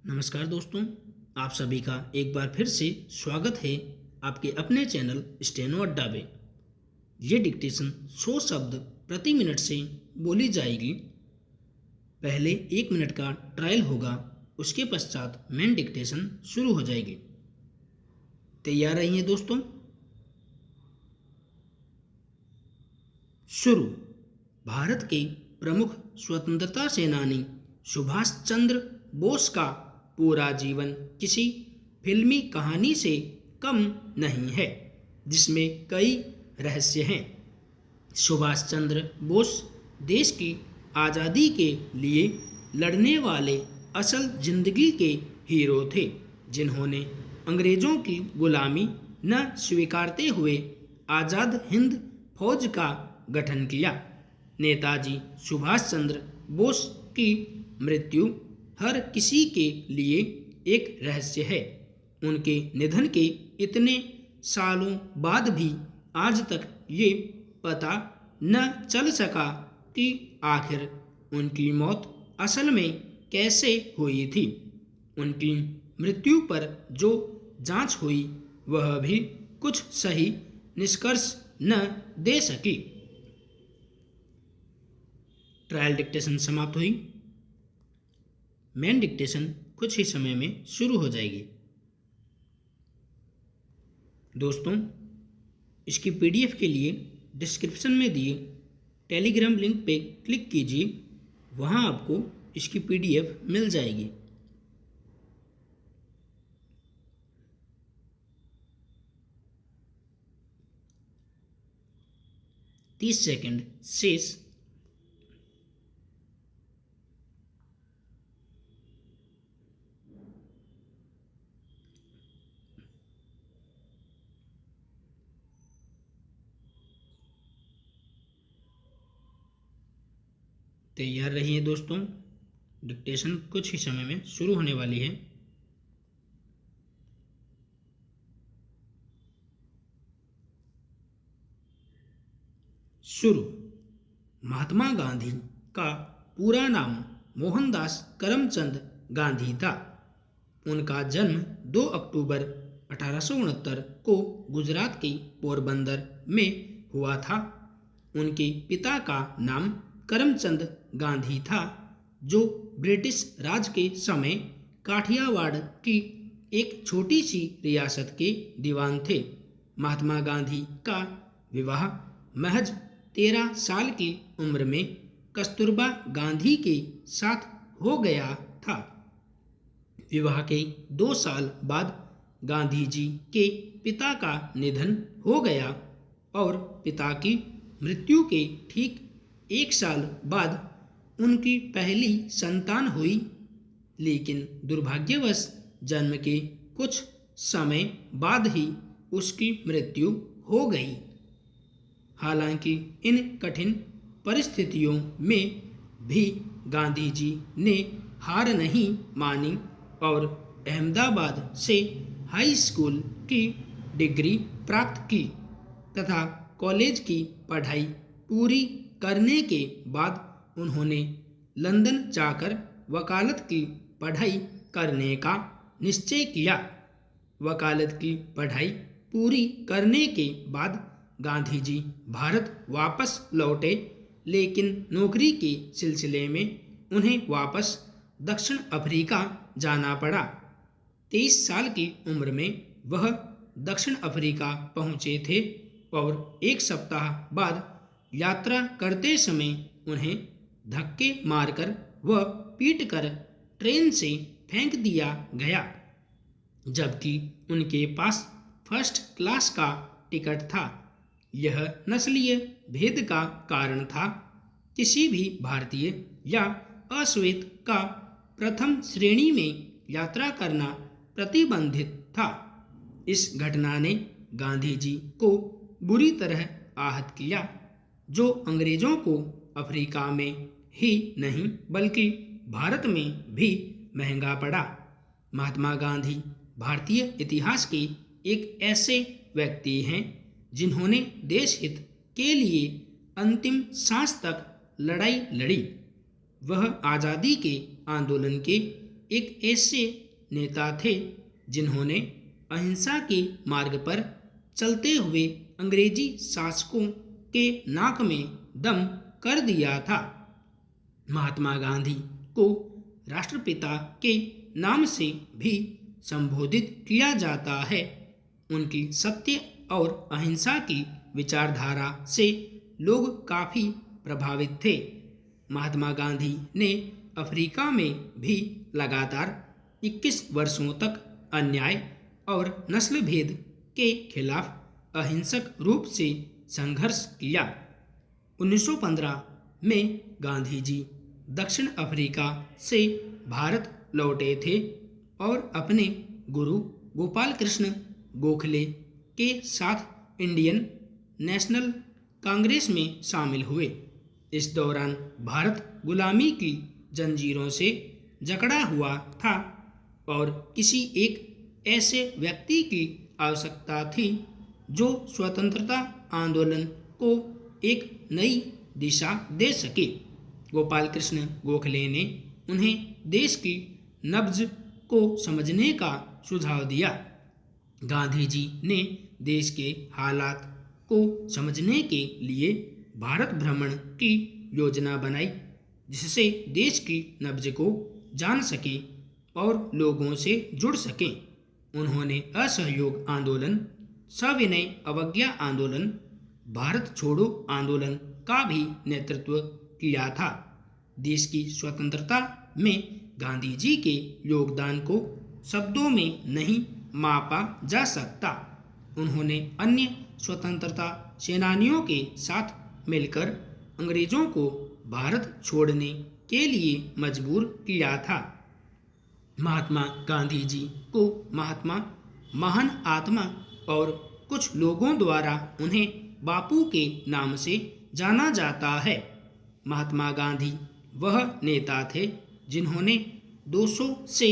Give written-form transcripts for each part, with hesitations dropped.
नमस्कार दोस्तों, आप सभी का एक बार फिर से स्वागत है आपके अपने चैनल स्टेनो अड्डा पे। ये डिक्टेशन 100 शब्द प्रति मिनट से बोली जाएगी। पहले 1 मिनट का ट्रायल होगा, उसके पश्चात मेन डिक्टेशन शुरू हो जाएगी। तैयार रहिए दोस्तों। शुरू। भारत के प्रमुख स्वतंत्रता सेनानी सुभाष चंद्र बोस का पूरा जीवन किसी फिल्मी कहानी से कम नहीं है, जिसमें कई रहस्य हैं। सुभाष चंद्र बोस देश की आज़ादी के लिए लड़ने वाले असल जिंदगी के हीरो थे, जिन्होंने अंग्रेजों की गुलामी न स्वीकारते हुए आज़ाद हिंद फौज का गठन किया। नेताजी सुभाष चंद्र बोस की मृत्यु हर किसी के लिए एक रहस्य है। उनके निधन के इतने सालों बाद भी आज तक ये पता न चल सका कि आखिर उनकी मौत असल में कैसे हुई थी। उनकी मृत्यु पर जो जांच हुई वह भी कुछ सही निष्कर्ष न दे सकी। ट्रायल डिक्टेशन समाप्त हुई। मेन डिक्टेशन कुछ ही समय में शुरू हो जाएगी। दोस्तों, इसकी पीडीएफ के लिए डिस्क्रिप्शन में दिए टेलीग्राम लिंक पे क्लिक कीजिए, वहाँ आपको इसकी पीडीएफ मिल जाएगी। तीस सेकंड शेष। तैयार रहिए दोस्तों, डिक्टेशन कुछ ही समय में शुरू होने वाली है। शुरू। महात्मा गांधी का पूरा नाम मोहनदास करमचंद गांधी था। उनका जन्म 2 अक्टूबर 1869 को गुजरात के पोरबंदर में हुआ था। उनके पिता का नाम करमचंद गांधी था, जो ब्रिटिश राज के समय काठियावाड़ की एक छोटी सी रियासत के दीवान थे। महात्मा गांधी का विवाह महज 13 साल की उम्र में कस्तूरबा गांधी के साथ हो गया था। विवाह के 2 साल बाद गांधी जी के पिता का निधन हो गया और पिता की मृत्यु के ठीक 1 साल बाद उनकी पहली संतान हुई, लेकिन दुर्भाग्यवश जन्म के कुछ समय बाद ही उसकी मृत्यु हो गई। हालांकि इन कठिन परिस्थितियों में भी गांधी जी ने हार नहीं मानी और अहमदाबाद से हाई स्कूल की डिग्री प्राप्त की तथा कॉलेज की पढ़ाई पूरी करने के बाद उन्होंने लंदन जाकर वकालत की पढ़ाई करने का निश्चय किया। वकालत की पढ़ाई पूरी करने के बाद गांधी जी भारत वापस लौटे, लेकिन नौकरी के सिलसिले में उन्हें वापस दक्षिण अफ्रीका जाना पड़ा। 23 साल की उम्र में वह दक्षिण अफ्रीका पहुंचे थे और 1 सप्ताह बाद यात्रा करते समय उन्हें धक्के मारकर व पीटकर ट्रेन से फेंक दिया गया, जबकि उनके पास फर्स्ट क्लास का टिकट था। यह नस्लीय भेद का कारण था। किसी भी भारतीय या अश्वेत का प्रथम श्रेणी में यात्रा करना प्रतिबंधित था। इस घटना ने गांधी जी को बुरी तरह आहत किया, जो अंग्रेजों को अफ्रीका में ही नहीं बल्कि भारत में भी महंगा पड़ा। महात्मा गांधी भारतीय इतिहास के एक ऐसे व्यक्ति हैं जिन्होंने देश हित के लिए अंतिम सांस तक लड़ाई लड़ी। वह आज़ादी के आंदोलन के एक ऐसे नेता थे जिन्होंने अहिंसा के मार्ग पर चलते हुए अंग्रेजी शासकों के नाक में दम कर दिया था। महात्मा गांधी को राष्ट्रपिता के नाम से भी संबोधित किया जाता है। उनकी सत्य और अहिंसा की विचारधारा से लोग काफ़ी प्रभावित थे। महात्मा गांधी ने अफ्रीका में भी लगातार 21 वर्षों तक अन्याय और नस्ल भेद के खिलाफ अहिंसक रूप से संघर्ष किया। 1915 में गांधी जी दक्षिण अफ्रीका से भारत लौटे थे और अपने गुरु गोपाल कृष्ण गोखले के साथ इंडियन नेशनल कांग्रेस में शामिल हुए। इस दौरान भारत गुलामी की जंजीरों से जकड़ा हुआ था और किसी एक ऐसे व्यक्ति की आवश्यकता थी जो स्वतंत्रता आंदोलन को एक नई दिशा दे सके। गोपाल कृष्ण गोखले ने उन्हें देश की नब्ज को समझने का सुझाव दिया। गांधी जी ने देश के हालात को समझने के लिए भारत भ्रमण की योजना बनाई, जिससे देश की नब्ज को जान सके और लोगों से जुड़ सकें। उन्होंने असहयोग आंदोलन, सविनय अवज्ञा आंदोलन, भारत छोड़ो आंदोलन का भी नेतृत्व किया था। देश की स्वतंत्रता में गांधी जी के योगदान को शब्दों में नहीं मापा जा सकता। उन्होंने अन्य स्वतंत्रता सेनानियों के साथ मिलकर अंग्रेजों को भारत छोड़ने के लिए मजबूर किया था। महात्मा गांधी जी को महात्मा, महान आत्मा और कुछ लोगों द्वारा उन्हें बापू के नाम से जाना जाता है। महात्मा गांधी वह नेता थे जिन्होंने 200 से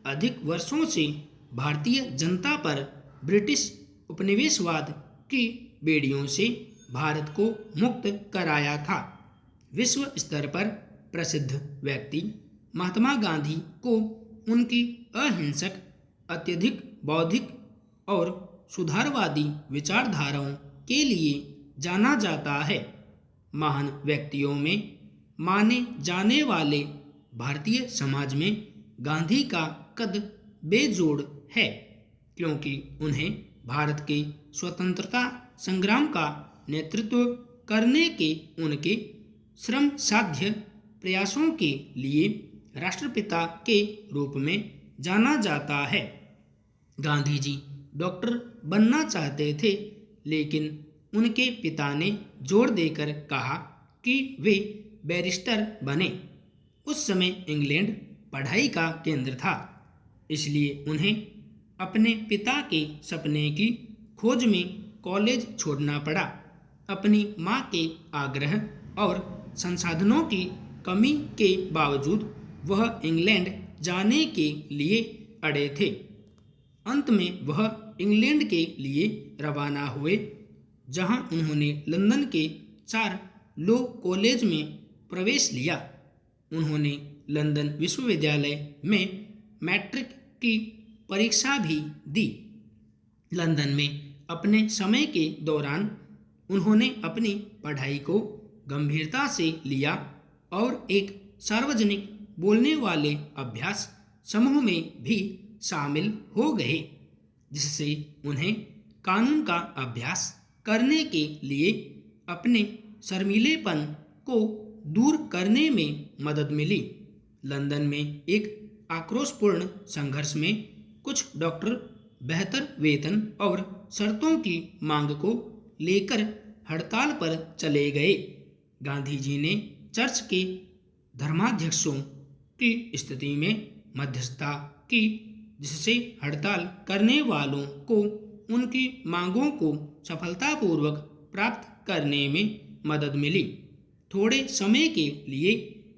अधिक वर्षों से भारतीय जनता पर ब्रिटिश उपनिवेशवाद की बेड़ियों से भारत को मुक्त कराया था। विश्व स्तर पर प्रसिद्ध व्यक्ति महात्मा गांधी को उनकी अहिंसक, अत्यधिक बौद्धिक और सुधारवादी विचारधाराओं के लिए जाना जाता है। महान व्यक्तियों में माने जाने वाले भारतीय समाज में गांधी का कद बेजोड़ है, क्योंकि उन्हें भारत के स्वतंत्रता संग्राम का नेतृत्व करने के उनके श्रम साध्य प्रयासों के लिए राष्ट्रपिता के रूप में जाना जाता है। गांधी जी डॉक्टर बनना चाहते थे, लेकिन उनके पिता ने जोर देकर कहा कि वे बैरिस्टर बने। उस समय इंग्लैंड पढ़ाई का केंद्र था, इसलिए उन्हें अपने पिता के सपने की खोज में कॉलेज छोड़ना पड़ा। अपनी मां के आग्रह और संसाधनों की कमी के बावजूद वह इंग्लैंड जाने के लिए अड़े थे। अंत में वह इंग्लैंड के लिए रवाना हुए, जहां उन्होंने लंदन के 4 लॉ कॉलेज में प्रवेश लिया। उन्होंने लंदन विश्वविद्यालय में मैट्रिक की परीक्षा भी दी। लंदन में अपने समय के दौरान उन्होंने अपनी पढ़ाई को गंभीरता से लिया और एक सार्वजनिक बोलने वाले अभ्यास समूह में भी शामिल हो गए, जिससे उन्हें कानून का अभ्यास करने के लिए अपने शर्मीलेपन को दूर करने में मदद मिली। लंदन में एक आक्रोशपूर्ण संघर्ष में कुछ डॉक्टर बेहतर वेतन और शर्तों की मांग को लेकर हड़ताल पर चले गए। गांधी जी ने चर्च के धर्माध्यक्षों की स्थिति में मध्यस्थता की, जिससे हड़ताल करने वालों को उनकी मांगों को सफलतापूर्वक प्राप्त करने में मदद मिली। थोड़े समय के लिए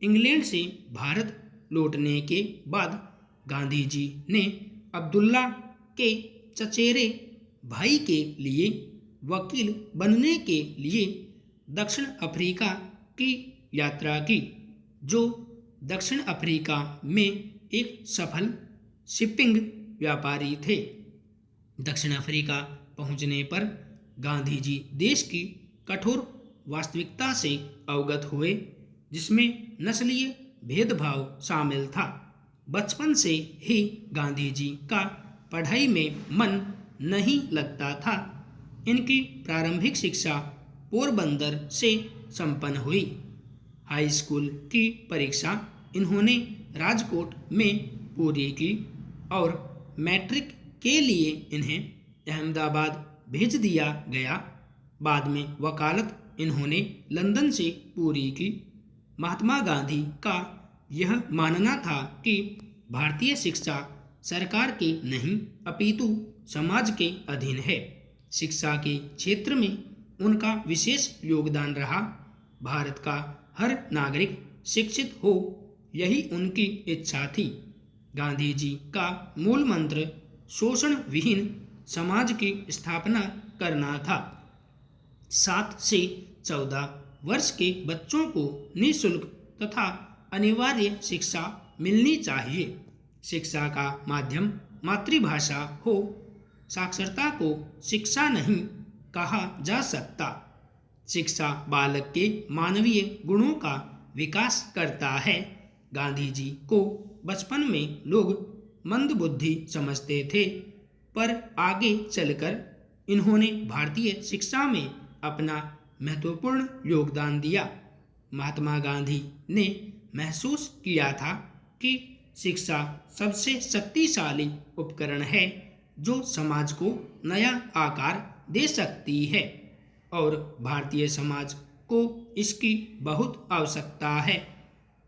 इंग्लैंड से भारत लौटने के बाद गांधी जी ने अब्दुल्ला के चचेरे भाई के लिए वकील बनने के लिए दक्षिण अफ्रीका की यात्रा की, जो दक्षिण अफ्रीका में एक सफल शिपिंग व्यापारी थे। दक्षिण अफ्रीका पहुंचने पर गांधी जी देश की कठोर वास्तविकता से अवगत हुए, जिसमें नस्लीय भेदभाव शामिल था। बचपन से ही गांधी जी का पढ़ाई में मन नहीं लगता था। इनकी प्रारंभिक शिक्षा पोरबंदर से संपन्न हुई। हाई स्कूल की परीक्षा इन्होंने राजकोट में पूरी की और मैट्रिक के लिए इन्हें अहमदाबाद भेज दिया गया। बाद में वकालत इन्होंने लंदन से पूरी की। महात्मा गांधी का यह मानना था कि भारतीय शिक्षा सरकार के नहीं अपितु समाज के अधीन है। शिक्षा के क्षेत्र में उनका विशेष योगदान रहा। भारत का हर नागरिक शिक्षित हो, यही उनकी इच्छा थी। गांधी जी का मूल मंत्र शोषण विहीन समाज की स्थापना करना था। 7 से 14 वर्ष के बच्चों को निःशुल्क तथा अनिवार्य शिक्षा मिलनी चाहिए। शिक्षा का माध्यम मातृभाषा हो। साक्षरता को शिक्षा नहीं कहा जा सकता। शिक्षा बालक के मानवीय गुणों का विकास करता है। गांधी जी को बचपन में लोग मंदबुद्धि समझते थे, पर आगे चलकर इन्होंने भारतीय शिक्षा में अपना महत्वपूर्ण योगदान दिया। महात्मा गांधी ने महसूस किया था कि शिक्षा सबसे शक्तिशाली उपकरण है जो समाज को नया आकार दे सकती है और भारतीय समाज को इसकी बहुत आवश्यकता है।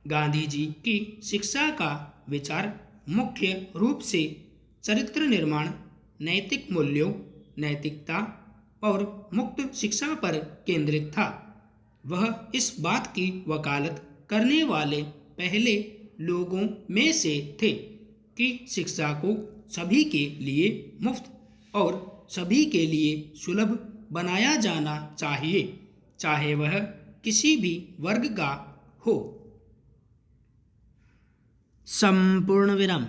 गांधी जी की शिक्षा का विचार मुख्य रूप से चरित्र निर्माण, नैतिक मूल्यों, नैतिकता और मुक्त शिक्षा पर केंद्रित था। वह इस बात की वकालत करने वाले पहले लोगों में से थे कि शिक्षा को सभी के लिए मुफ्त और सभी के लिए सुलभ बनाया जाना चाहिए, चाहे वह किसी भी वर्ग का हो। संपूर्ण विराम।